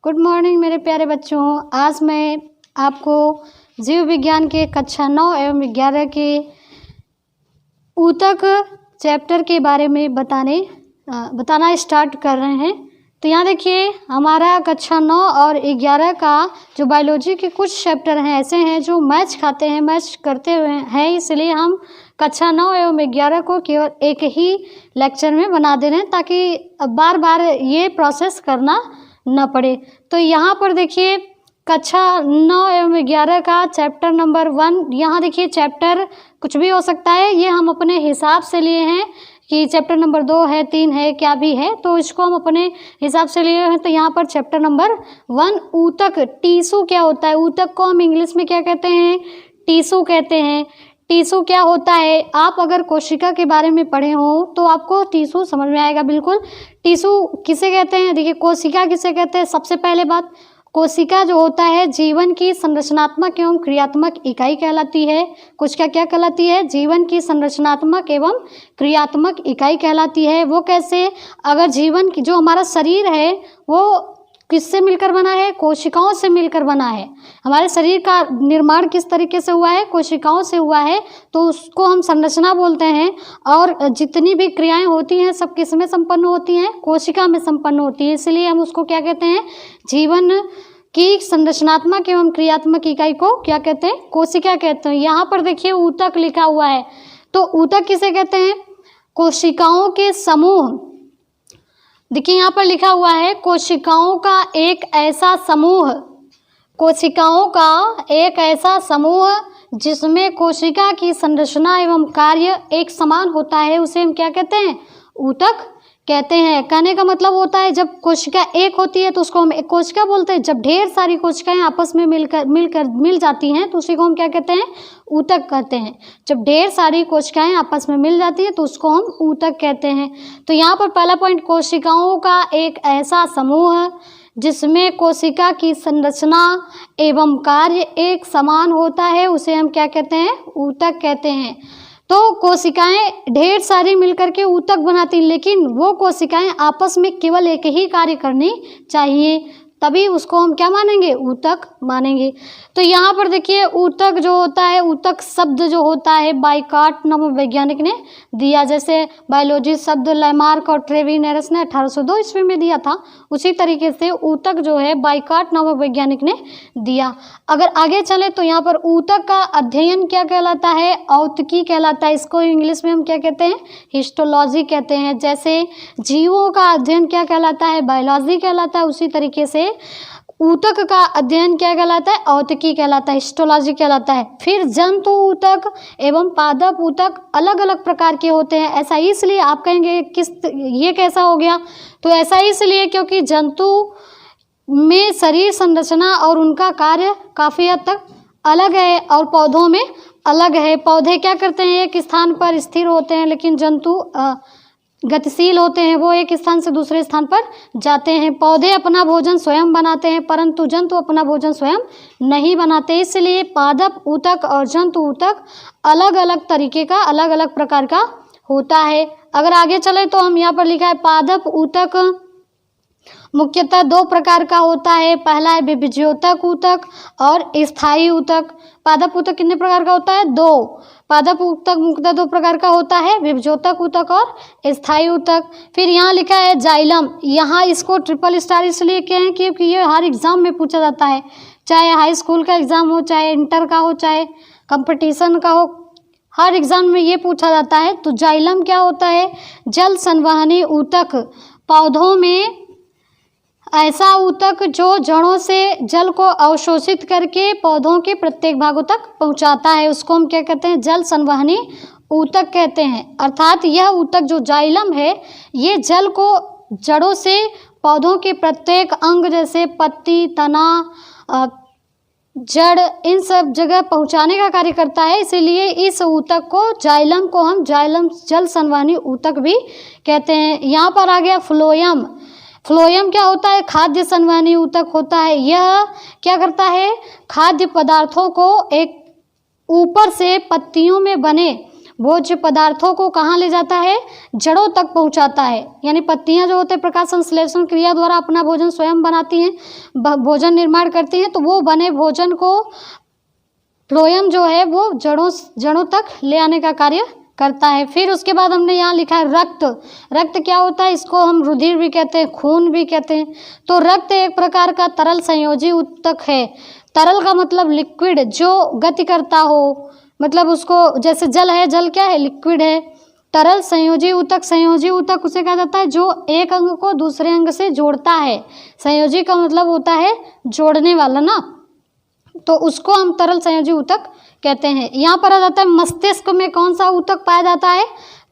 Good morning मेरे प्यारे बच्चों। आज मैं आपको जीव विज्ञान के कक्षा 9 एवं 11 के ऊतक चैप्टर के बारे में बताना स्टार्ट कर रहे हैं। तो यहाँ देखिए, हमारा कक्षा 9 और 11 का जो बायोलॉजी के कुछ चैप्टर हैं ऐसे हैं जो मैच खाते हैं, मैच करते हुए हैं, इसलिए हम कक्षा 9 एवं 11 को केवल एक ही लेक्चर में बना दे रहे हैं ताकि बार बार ये प्रोसेस करना न पड़े। तो यहाँ पर देखिए, कक्षा 9 एवं 11 का चैप्टर नंबर 1, यहाँ देखिए चैप्टर कुछ भी हो सकता है, ये हम अपने हिसाब से लिए हैं कि चैप्टर नंबर 2 है, 3 है, क्या भी है, तो इसको हम अपने हिसाब से लिए हैं। तो यहाँ पर चैप्टर नंबर 1 ऊतक, टीशू क्या होता है, ऊतक को हम इंग्लिश में क्या कहते हैं, टीशू कहते हैं। टीशू क्या होता है, आप अगर कोशिका के बारे में पढ़े हो तो आपको टीशू समझ में आएगा बिल्कुल। टीशू किसे कहते हैं, देखिए कोशिका किसे कहते हैं। सबसे पहले बात, कोशिका जो होता है जीवन की संरचनात्मक एवं क्रियात्मक इकाई कहलाती है। कोशिका क्या कहलाती है, जीवन की संरचनात्मक एवं क्रियात्मक इकाई कहलाती है। वो कैसे, अगर जीवन की जो हमारा शरीर है वो किससे मिलकर बना है, कोशिकाओं से मिलकर बना है। हमारे शरीर का निर्माण किस तरीके से हुआ है, कोशिकाओं से हुआ है, तो उसको हम संरचना बोलते हैं। और जितनी भी क्रियाएं होती हैं सब किस में संपन्न होती हैं, कोशिका में संपन्न होती है, इसलिए हम उसको क्या कहते हैं, जीवन की संरचनात्मक एवं क्रियात्मक इकाई को क्या कहते हैं, कोशिका कहते हैं। यहाँ पर देखिए ऊतक लिखा हुआ है, तो ऊतक किसे कहते हैं, कोशिकाओं के समूह। देखिए यहाँ पर लिखा हुआ है कोशिकाओं का एक ऐसा समूह, कोशिकाओं का एक ऐसा समूह जिसमें कोशिका की संरचना एवं कार्य एक समान होता है, उसे हम क्या कहते हैं, ऊतक कहते हैं। कहने का मतलब होता है जब कोशिका एक होती है तो उसको हम एक कोशिका बोलते हैं। जब ढेर सारी कोशिकाएं आपस में मिल जाती हैं तो उसी को हम क्या कहते हैं, ऊतक कहते हैं। जब ढेर सारी कोशिकाएं आपस में मिल जाती है तो उसको हम ऊतक कहते हैं। तो यहाँ पर पहला पॉइंट, कोशिकाओं का एक ऐसा समूह जिसमें कोशिका की संरचना एवं कार्य एक समान होता है, उसे हम क्या कहते हैं, ऊतक कहते हैं। तो कोशिकाएं ढेर सारी मिलकर के ऊतक बनाती हैं, लेकिन वो कोशिकाएं आपस में केवल एक ही कार्य करनी चाहिए, तभी उसको हम क्या मानेंगे, ऊतक मानेंगे। तो यहाँ पर देखिए ऊतक जो होता है, ऊतक शब्द जो होता है बाइकाट नामक वैज्ञानिक ने दिया। जैसे बायोलॉजी शब्द लैमार्क और ट्रेविनेरस ने 1802 ईस्वी में दिया था, उसी तरीके से ऊतक जो है बाइकाट नामक वैज्ञानिक ने दिया। अगर आगे चले तो यहाँ पर ऊतक का अध्ययन क्या कहलाता है, औतकी कहलाता है। इसको इंग्लिश में हम क्या कहते हैं, हिस्टोलॉजी कहते हैं। जैसे जीवों का अध्ययन क्या कहलाता है, बायोलॉजी कहलाता है, उसी तरीके से ऊतक का अध्ययन क्या कहलाता है, औतकी कहलाता है, हिस्टोलॉजी कहलाता है। फिर जंतु ऊतक एवं पादप ऊतक अलग अलग प्रकार के होते हैं। ऐसा इसलिए आप कहेंगे ये कैसा हो गया, तो ऐसा इसलिए क्योंकि जंतु में शरीर संरचना और उनका कार्य काफ़ी हद तक अलग है और पौधों में अलग है। पौधे क्या करते हैं, एक स्थान पर स्थिर होते हैं, लेकिन जंतु गतिशील होते हैं, वो एक स्थान से दूसरे स्थान पर जाते हैं। पौधे अपना भोजन स्वयं बनाते हैं, परंतु जंतु अपना भोजन स्वयं नहीं बनाते। इसलिए पादप ऊतक और जंतु ऊतक अलग अलग तरीके का, अलग अलग प्रकार का होता है। अगर आगे चले तो हम यहाँ पर लिखा है पादप ऊतक मुख्यतः 2 प्रकार का होता है। पहला है विभज्योतक ऊतक और स्थायी ऊतक। पादप ऊतक कितने प्रकार का होता है, 2। पादप ऊतक मुख्यतः 2 प्रकार का होता है, विभज्योतक ऊतक और स्थायी ऊतक। फिर यहाँ लिखा है जाइलम, यहाँ इसको ट्रिपल स्टार इसलिए कहें क्योंकि ये हर एग्जाम में पूछा जाता है, चाहे हाई स्कूल का एग्जाम हो, चाहे इंटर का हो, चाहे कंपटीशन का हो, हर एग्जाम में ये पूछा जाता है। तो जाइलम क्या होता है, जल संवहनी ऊतक। पौधों में ऐसा ऊतक जो जड़ों से जल को अवशोषित करके पौधों के प्रत्येक भागों तक पहुंचाता है, उसको हम क्या कहते हैं, जल संवहनी ऊतक कहते हैं। अर्थात यह ऊतक जो जाइलम है, ये जल को जड़ों से पौधों के प्रत्येक अंग जैसे पत्ती, तना, जड़, इन सब जगह पहुंचाने का कार्य करता है। इसीलिए इस ऊतक को, जाइलम को हम जाइलम जल संवहनी ऊतक भी कहते हैं। यहाँ पर आ गया फ्लोयम। फ्लोयम क्या होता है, खाद्य संवहनी ऊतक होता है। यह क्या करता है, खाद्य पदार्थों को एक ऊपर से पत्तियों में बने भोज्य पदार्थों को कहाँ ले जाता है, जड़ों तक पहुँचाता है। यानी पत्तियाँ जो होते हैं प्रकाश संश्लेषण क्रिया द्वारा अपना भोजन स्वयं बनाती हैं, भोजन निर्माण करती हैं, तो वो बने भोजन को फ्लोएम जो है वो जड़ों तक ले आने का कार्य करता है। फिर उसके बाद हमने यहाँ लिखा है रक्त। रक्त क्या होता है, इसको हम रुधिर भी कहते हैं, खून भी कहते हैं। तो रक्त एक प्रकार का तरल संयोजी ऊतक है। तरल का मतलब लिक्विड, जो गति करता हो, मतलब उसको जैसे जल है, जल क्या है, लिक्विड है। तरल संयोजी ऊतक, संयोजी ऊतक उसे कहा जाता है जो एक अंग को दूसरे अंग से जोड़ता है। संयोजी का मतलब होता है जोड़ने वाला ना, तो उसको हम तरल संयोजी ऊतक कहते हैं। यहाँ पर आ जाता है मस्तिष्क में कौन सा ऊतक पाया जाता है,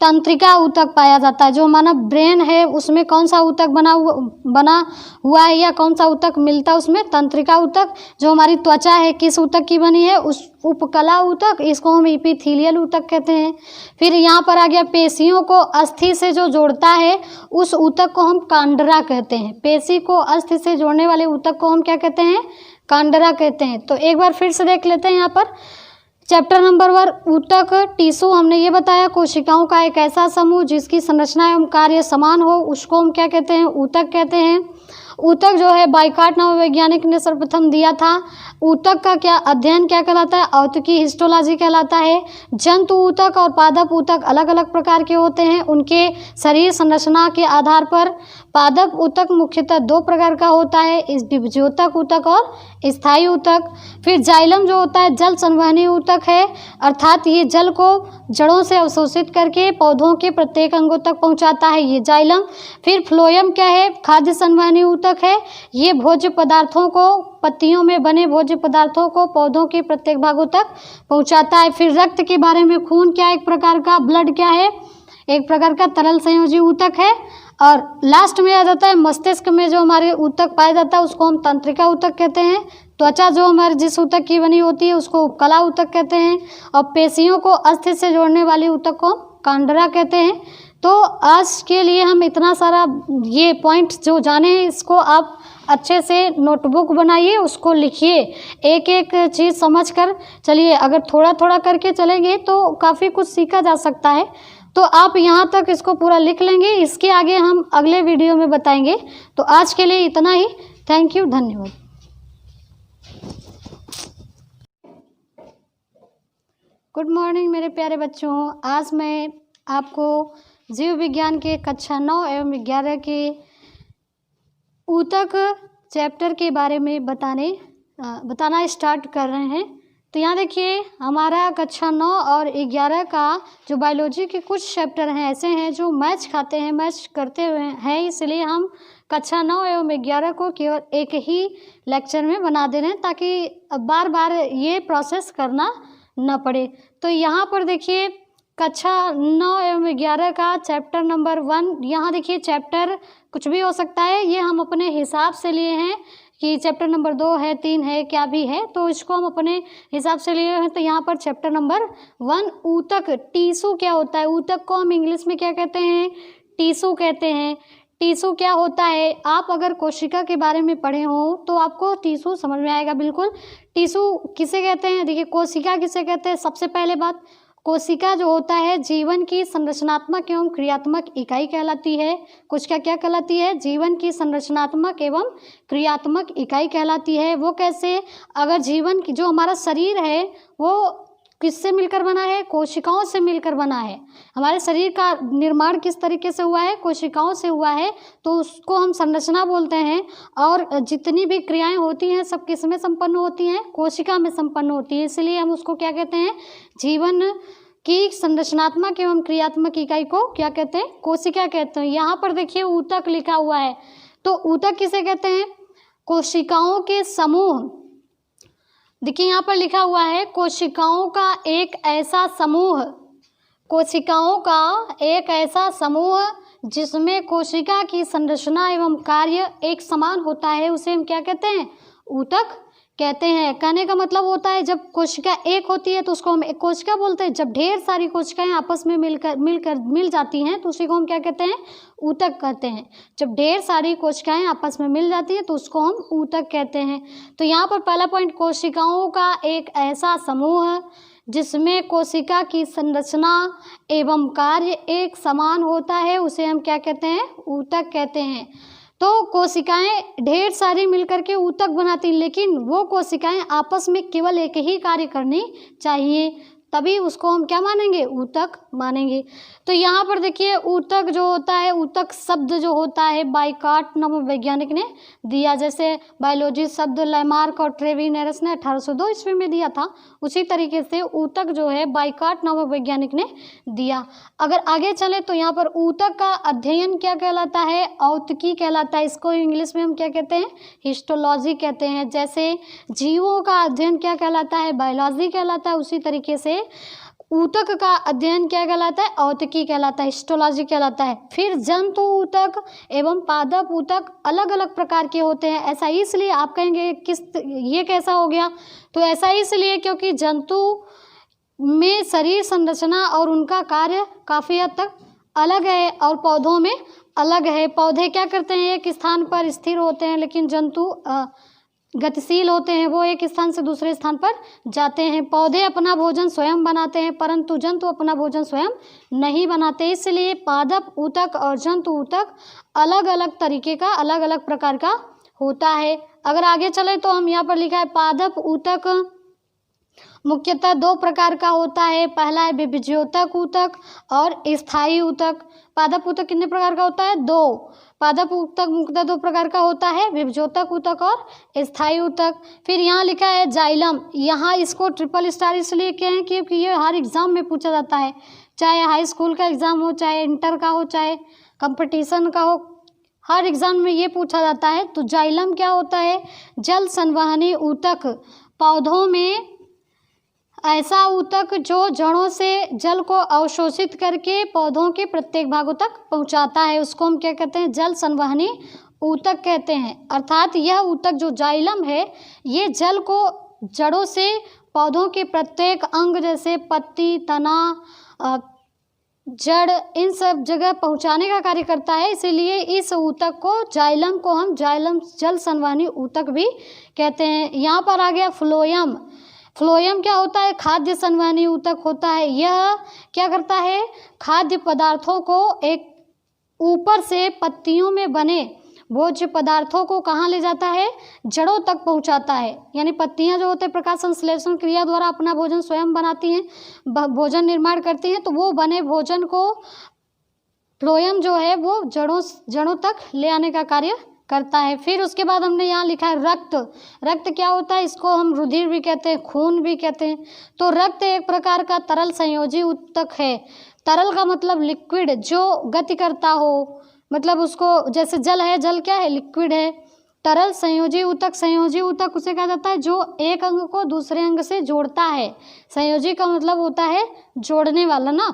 तंत्रिका ऊतक पाया जाता है। जो हमारा ब्रेन है उसमें कौन सा ऊतक बना हुआ है या कौन सा ऊतक मिलता है उसमें, तंत्रिका ऊतक। जो हमारी त्वचा है किस ऊतक की बनी है, उस उपकला ऊतक, इसको हम एपिथेलियल ऊतक कहते हैं। फिर यहाँ पर आ गया पेशियों को अस्थि से जो जोड़ता है उस ऊतक को हम कांडरा कहते हैं। पेशी को अस्थि से जोड़ने वाले ऊतक को हम क्या कहते हैं, कांडरा कहते हैं। तो एक बार फिर से देख लेते हैं यहाँ पर चैप्टर नंबर 1 ऊतक टिश्यू। हमने ये बताया कोशिकाओं का एक ऐसा समूह जिसकी संरचना एवं कार्य समान हो, उसको हम क्या कहते हैं, ऊतक कहते हैं। ऊतक जो है बाइकाट नाम वैज्ञानिक ने सर्वप्रथम दिया था। ऊतक का क्या अध्ययन क्या कहलाता है, औतकी हिस्टोलॉजी कहलाता है। जंतु ऊतक और पादप ऊतक अलग अलग प्रकार के होते हैं। उनके शरीर संरचना के आधार पर पादप ऊतक मुख्यतः 2 प्रकार का होता है, इस द्विबीजोतक ऊतक और स्थायी ऊतक। फिर जाइलम जो होता है जल संवहनी ऊतक है, अर्थात ये जल को जड़ों से अवशोषित करके पौधों के प्रत्येक अंगों तक पहुंचाता है, ये जाइलम। फिर फ्लोएम क्या है, खाद्य संवहनी ऊतक है, ये भोज्य पदार्थों को, पत्तियों में बने भोज्य पदार्थों को पौधों के प्रत्येक भागों तक पहुंचाता है। फिर रक्त के बारे में, खून क्या एक प्रकार का, ब्लड क्या है, एक प्रकार का तरल संयोजी ऊतक है। और लास्ट में आ जाता है मस्तिष्क में जो हमारे ऊतक पाया जाता है उसको हम तंत्रिका ऊतक कहते हैं। त्वचा जो हमारे जिस ऊतक की बनी होती है उसको उपकला ऊतक कहते हैं। और पेशियों को अस्थि से जोड़ने वाली ऊतक को कांडरा कहते हैं। तो आज के लिए हम इतना सारा ये पॉइंट जो जाने हैं इसको आप अच्छे से नोटबुक बनाइए, उसको लिखिए, एक एक चीज़ समझकर चलिए। अगर थोड़ा थोड़ा करके चलेंगे तो काफ़ी कुछ सीखा जा सकता है। तो आप यहाँ तक इसको पूरा लिख लेंगे, इसके आगे हम अगले वीडियो में बताएंगे। तो आज के लिए इतना ही। थैंक यू, धन्यवाद। गुड मॉर्निंग मेरे प्यारे बच्चों। आज मैं आपको जीव विज्ञान के कक्षा 9 एवं 11 के ऊतक चैप्टर के बारे में बताना स्टार्ट कर रहे हैं। तो यहाँ देखिए हमारा कक्षा 9 और 11 का जो बायोलॉजी के कुछ चैप्टर हैं ऐसे हैं जो मैच खाते हैं, मैच करते हुए हैं, इसलिए हम कक्षा 9 एवं 11 को केवल एक ही लेक्चर में बना दे रहे हैं ताकि बार बार ये प्रोसेस करना न पड़े। तो यहाँ पर देखिए कक्षा 9 एवं 11 का चैप्टर नंबर 1, यहाँ देखिए चैप्टर कुछ भी हो सकता है, ये हम अपने हिसाब से लिए हैं कि चैप्टर नंबर 2 है, 3 है, क्या भी है, तो इसको हम अपने हिसाब से लिए हैं। तो यहाँ पर चैप्टर नंबर 1 ऊतक, टिश्यू क्या होता है, ऊतक को हम इंग्लिश में क्या कहते हैं, टिश्यू कहते हैं। टिश्यू क्या होता है, आप अगर कोशिका के बारे में पढ़े हो तो आपको टिश्यू समझ में आएगा बिल्कुल। टिश्यू किसे कहते हैं, देखिए कोशिका किसे कहते हैं। सबसे पहले बात, कोशिका जो होता है जीवन की संरचनात्मक एवं क्रियात्मक इकाई कहलाती है। कोशिका क्या कहलाती है, जीवन की संरचनात्मक एवं क्रियात्मक इकाई कहलाती है। वो कैसे, अगर जीवन की जो हमारा शरीर है वो किससे मिलकर बना है, कोशिकाओं से मिलकर बना है। हमारे शरीर का निर्माण किस तरीके से हुआ है, कोशिकाओं से हुआ है, तो उसको हम संरचना बोलते हैं। और जितनी भी क्रियाएं होती हैं सब किस में संपन्न होती हैं, कोशिका में संपन्न होती है, इसलिए हम उसको क्या कहते हैं, जीवन की संरचनात्मक एवं क्रियात्मक इकाई को क्या कहते हैं, कोशिका कहते हैं। यहाँ पर देखिए ऊतक लिखा हुआ है, तो ऊतक किसे कहते हैं, कोशिकाओं के समूह। देखिए यहाँ पर लिखा हुआ है कोशिकाओं का एक ऐसा समूह, कोशिकाओं का एक ऐसा समूह जिसमें कोशिका की संरचना एवं कार्य एक समान होता है, उसे हम क्या कहते हैं, ऊतक कहते हैं। कहने का मतलब होता है जब कोशिका एक होती है तो उसको हम एक कोशिका बोलते हैं। जब ढेर सारी कोशिकाएं आपस में मिल जाती हैं तो उसी को हम क्या कहते हैं, ऊतक कहते हैं। जब ढेर सारी कोशिकाएं आपस में मिल जाती हैं तो उसको हम ऊतक कहते हैं। तो यहाँ पर पहला पॉइंट, कोशिकाओं का एक ऐसा समूह जिसमें कोशिका की संरचना एवं कार्य एक समान होता है, उसे हम क्या कहते हैं? ऊतक कहते हैं। तो कोशिकाएं ढेर सारी मिलकर के ऊतक बनाती हैं, लेकिन वो कोशिकाएं आपस में केवल एक ही कार्य करनी चाहिए, तभी उसको हम क्या मानेंगे? ऊतक मानेंगे। तो यहाँ पर देखिए ऊतक जो होता है, ऊतक शब्द जो होता है बाइकाट नामक वैज्ञानिक ने दिया। जैसे बायोलॉजी शब्द लैमार्क और ट्रेविनेरस ने 1802 ईस्वी में दिया था, उसी तरीके से ऊतक जो है बाइकाट नामक वैज्ञानिक ने दिया। अगर आगे चले तो यहाँ पर ऊतक का अध्ययन क्या कहलाता है? औतकी कहलाता है। इसको इंग्लिश में हम क्या कहते हैं? हिस्टोलॉजी कहते हैं। जैसे जीवों का अध्ययन क्या कहलाता है? बायोलॉजी कहलाता है। उसी तरीके से ऊतक का अध्ययन क्या कहलाता है? औतकी कहलाता है, हिस्टोलॉजी कहलाता है। फिर जंतु ऊतक एवं पादप ऊतक अलग अलग प्रकार के होते हैं। ऐसा इसलिए आप कहेंगे ये कैसा हो गया? तो ऐसा इसलिए क्योंकि जंतु में शरीर संरचना और उनका कार्य काफ़ी हद तक अलग है और पौधों में अलग है। पौधे क्या करते हैं? एक स्थान पर स्थिर होते हैं, लेकिन जंतु गतिशील होते हैं, वो एक स्थान से दूसरे स्थान पर जाते हैं। पौधे अपना भोजन स्वयं बनाते हैं, परंतु जंतु अपना भोजन स्वयं नहीं बनाते। इसलिए पादप ऊतक और जंतु ऊतक अलग अलग तरीके का, अलग अलग प्रकार का होता है। अगर आगे चले तो हम यहाँ पर लिखा है पादप ऊतक मुख्यतः 2 प्रकार का होता है। पहला है विभज्योतक ऊतक और स्थायी ऊतक। पादप ऊतक कितने प्रकार का होता है? 2। पादप ऊतक मुख्यतः 2 प्रकार का होता है, विभज्योतक ऊतक और स्थायी ऊतक। फिर यहाँ लिखा है जाइलम। यहाँ इसको ट्रिपल स्टार इसलिए कहें क्योंकि ये हर एग्जाम में पूछा जाता है, चाहे हाई स्कूल का एग्ज़ाम हो, चाहे इंटर का हो, चाहे कंपटीशन का हो, हर एग्ज़ाम में ये पूछा जाता है। तो जाइलम क्या होता है? जल संवहनी ऊतक। पौधों में ऐसा ऊतक जो जड़ों से जल को अवशोषित करके पौधों के प्रत्येक भागों तक पहुंचाता है, उसको हम क्या कहते हैं? जल संवहनी ऊतक कहते हैं। अर्थात यह ऊतक जो जाइलम है, ये जल को जड़ों से पौधों के प्रत्येक अंग जैसे पत्ती, तना, जड़, इन सब जगह पहुंचाने का कार्य करता है। इसीलिए इस ऊतक को, जाइलम को हम जाइलम जल संवहनी ऊतक भी कहते हैं। यहाँ पर आ गया फ्लोएम। फ्लोएम क्या होता है? खाद्य संवहनी ऊतक होता है। यह क्या करता है? खाद्य पदार्थों को एक ऊपर से पत्तियों में बने भोज्य पदार्थों को कहाँ ले जाता है? जड़ों तक पहुँचाता है। यानी पत्तियाँ जो होते हैं प्रकाश संश्लेषण क्रिया द्वारा अपना भोजन स्वयं बनाती हैं, भोजन निर्माण करती हैं, तो वो बने भोजन को फ्लोएम जो है वो जड़ों तक ले आने का कार्य करता है। फिर उसके बाद हमने यहाँ लिखा है रक्त। रक्त क्या होता है? इसको हम रुधिर भी कहते हैं, खून भी कहते हैं। तो रक्त एक प्रकार का तरल संयोजी ऊतक है। तरल का मतलब लिक्विड, जो गति करता हो, मतलब उसको, जैसे जल है, जल क्या है? लिक्विड है। तरल संयोजी ऊतक, संयोजी ऊतक उसे कहा जाता है जो एक अंग को दूसरे अंग से जोड़ता है। संयोजी का मतलब होता है जोड़ने वाला ना,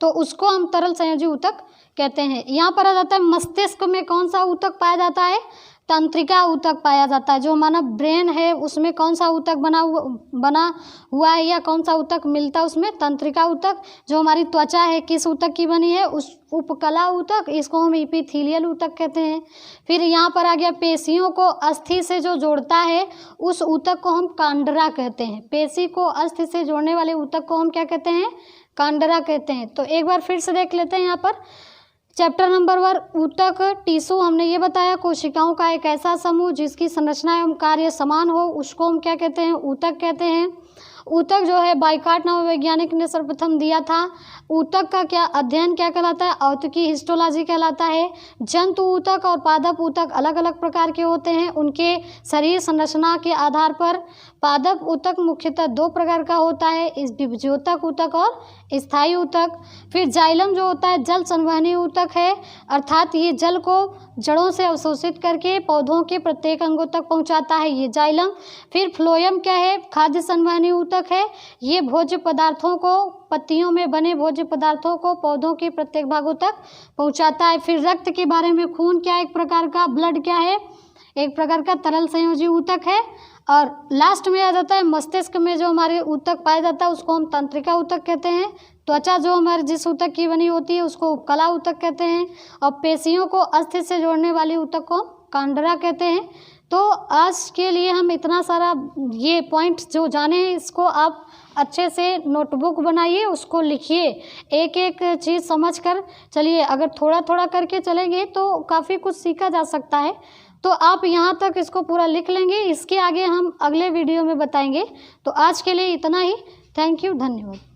तो उसको हम तरल संयोजी ऊतक कहते हैं। यहाँ पर आ जाता है मस्तिष्क में कौन सा ऊतक पाया जाता है? तंत्रिका ऊतक पाया जाता है। जो हमारा ब्रेन है उसमें कौन सा ऊतक बना हुआ है या कौन सा ऊतक मिलता है उसमें? तंत्रिका ऊतक। जो हमारी त्वचा है किस ऊतक की बनी है? उस उपकला ऊतक, इसको हम एपिथेलियल ऊतक कहते हैं। फिर यहाँ पर आ गया पेशियों को अस्थि से जो जोड़ता है उस ऊतक को हम कांडरा कहते हैं। पेशी को अस्थि से जोड़ने वाले ऊतक को हम क्या कहते हैं? कांडरा कहते हैं। तो एक बार फिर से देख लेते हैं यहाँ पर चैप्टर नंबर 1 ऊतक टिश्यू। हमने ये बताया कोशिकाओं का एक ऐसा समूह जिसकी संरचना एवं कार्य समान हो, उसको हम क्या कहते हैं? ऊतक कहते हैं। ऊतक जो है बाइकाट नामक वैज्ञानिक ने सर्वप्रथम दिया था। ऊतक का क्या अध्ययन क्या कहलाता है? औतकी हिस्टोलॉजी कहलाता है। जंतु ऊतक और पादप ऊतक अलग अलग प्रकार के होते हैं। उनके शरीर संरचना के आधार पर पादप ऊतक मुख्यतः 2 प्रकार का होता है, विभज्योतक ऊतक और स्थायी ऊतक। फिर जाइलम जो होता है जल संवहनी ऊतक है, अर्थात ये जल को जड़ों से अवशोषित करके पौधों के प्रत्येक अंगों तक पहुंचाता है, ये जाइलम। फिर फ्लोएम क्या है? खाद्य संवहनी ऊतक है। ये भोज्य पदार्थों को, पत्तियों में बने भोज्य पदार्थों को पौधों के प्रत्येक भागों तक पहुंचाता है। फिर रक्त के बारे में, खून क्या एक प्रकार का, ब्लड क्या है? एक प्रकार का तरल संयोजी ऊतक है। और लास्ट में आ जाता है मस्तिष्क में जो हमारे ऊतक पाया जाता है उसको हम तंत्रिका ऊतक कहते हैं। त्वचा जो हमारे जिस ऊतक की बनी होती है उसको उपकला ऊतक कहते हैं। और पेशियों को अस्थि से जोड़ने वाली ऊतक को कांडरा कहते हैं। तो आज के लिए हम इतना सारा ये पॉइंट जो जाने हैं इसको आप अच्छे से नोटबुक बनाइए, उसको लिखिए, एक एक चीज़ समझ कर चलिए। अगर थोड़ा थोड़ा करके चलेंगे तो काफ़ी कुछ सीखा जा सकता है। तो आप यहाँ तक इसको पूरा लिख लेंगे, इसके आगे हम अगले वीडियो में बताएंगे। तो आज के लिए इतना ही। थैंक यू, धन्यवाद।